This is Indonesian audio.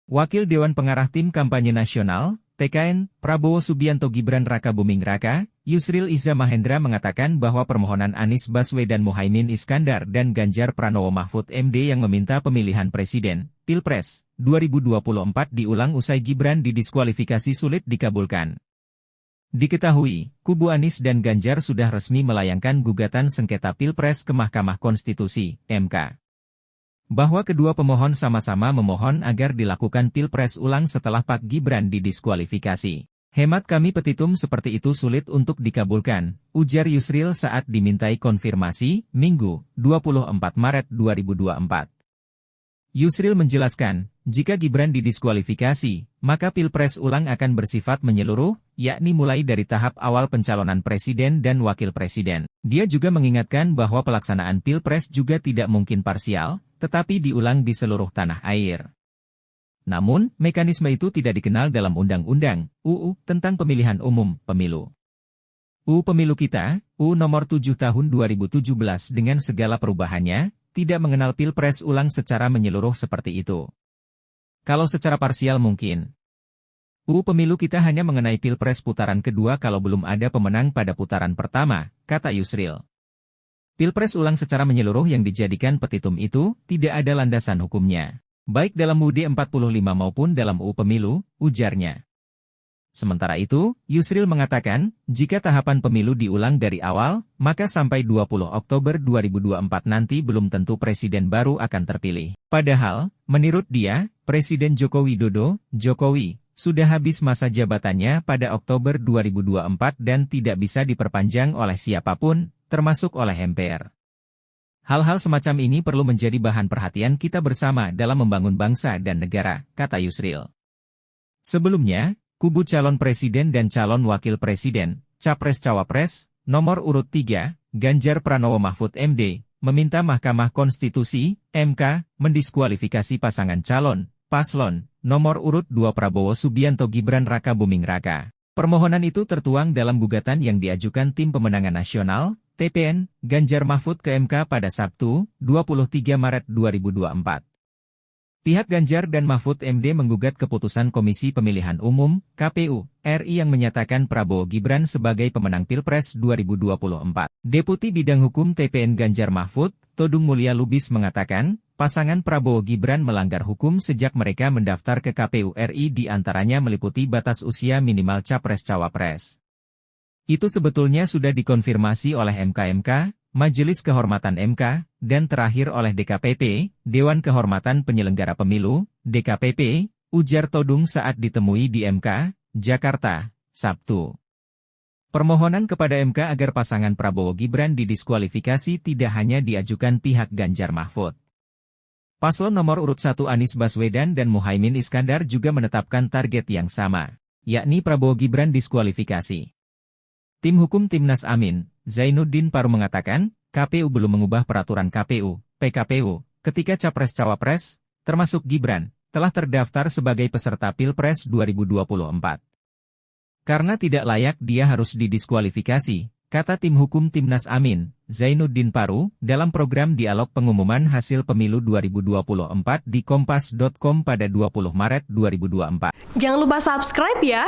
Wakil Dewan Pengarah Tim Kampanye Nasional, TKN, Prabowo Subianto Gibran Rakabuming Raka, Yusril Iza Mahendra mengatakan bahwa permohonan Anies Baswedan Muhaimin Iskandar dan Ganjar Pranowo Mahfud MD yang meminta pemilihan Presiden, Pilpres, 2024 diulang usai Gibran didiskualifikasi sulit dikabulkan. Diketahui, kubu Anies dan Ganjar sudah resmi melayangkan gugatan sengketa Pilpres ke Mahkamah Konstitusi, MK. Bahwa kedua pemohon sama-sama memohon agar dilakukan Pilpres ulang setelah Pak Gibran didiskualifikasi. Hemat kami petitum seperti itu sulit untuk dikabulkan, ujar Yusril saat dimintai konfirmasi, Minggu, 24 Maret 2024. Yusril menjelaskan, jika Gibran didiskualifikasi, maka Pilpres ulang akan bersifat menyeluruh, yakni mulai dari tahap awal pencalonan Presiden dan Wakil Presiden. Dia juga mengingatkan bahwa pelaksanaan Pilpres juga tidak mungkin parsial, tetapi diulang di seluruh tanah air. Namun, mekanisme itu tidak dikenal dalam Undang-Undang, UU, tentang Pemilihan Umum, Pemilu. UU Pemilu kita, UU Nomor 7 Tahun 2017 dengan segala perubahannya, tidak mengenal Pilpres ulang secara menyeluruh seperti itu. Kalau secara parsial mungkin. UU Pemilu kita hanya mengenai Pilpres putaran kedua kalau belum ada pemenang pada putaran pertama, kata Yusril. Pilpres ulang secara menyeluruh yang dijadikan petitum itu, tidak ada landasan hukumnya. Baik dalam UUD 45 maupun dalam UU Pemilu, ujarnya. Sementara itu, Yusril mengatakan, jika tahapan pemilu diulang dari awal, maka sampai 20 Oktober 2024 nanti belum tentu presiden baru akan terpilih. Padahal, menurut dia, Presiden Joko Widodo, Jokowi, sudah habis masa jabatannya pada Oktober 2024 dan tidak bisa diperpanjang oleh siapapun, termasuk oleh MPR. Hal-hal semacam ini perlu menjadi bahan perhatian kita bersama dalam membangun bangsa dan negara, kata Yusril. Sebelumnya, kubu calon presiden dan calon wakil presiden, Capres-Cawapres, nomor urut 3, Ganjar Pranowo Mahfud MD, meminta Mahkamah Konstitusi, MK, mendiskualifikasi pasangan calon, paslon, nomor urut 2 Prabowo Subianto Gibran Rakabuming Raka. Permohonan itu tertuang dalam gugatan yang diajukan Tim Pemenangan Nasional, TPN, Ganjar Mahfud ke MK pada Sabtu, 23 Maret 2024. Pihak Ganjar dan Mahfud MD menggugat keputusan Komisi Pemilihan Umum, KPU, RI yang menyatakan Prabowo Gibran sebagai pemenang Pilpres 2024. Deputi Bidang Hukum TPN Ganjar Mahfud, Todung Mulya Lubis mengatakan, pasangan Prabowo Gibran melanggar hukum sejak mereka mendaftar ke KPU RI diantaranya meliputi batas usia minimal Capres-Cawapres. Itu sebetulnya sudah dikonfirmasi oleh MK-MK, Majelis Kehormatan MK, dan terakhir oleh DKPP, Dewan Kehormatan Penyelenggara Pemilu, DKPP, ujar Todung saat ditemui di MK, Jakarta, Sabtu. Permohonan kepada MK agar pasangan Prabowo Gibran didiskualifikasi tidak hanya diajukan pihak Ganjar Mahfud. Paslon nomor urut 1 Anies Baswedan dan Muhaimin Iskandar juga menetapkan target yang sama, yakni Prabowo Gibran diskualifikasi. Tim Hukum Timnas Amin, Zainuddin Paru mengatakan, KPU belum mengubah peraturan KPU, PKPU, ketika Capres-Cawapres, termasuk Gibran, telah terdaftar sebagai peserta Pilpres 2024. Karena tidak layak dia harus didiskualifikasi, kata Tim Hukum Timnas Amin, Zainuddin Paru, dalam program dialog pengumuman hasil pemilu 2024 di kompas.com pada 20 Maret 2024. Jangan lupa subscribe ya!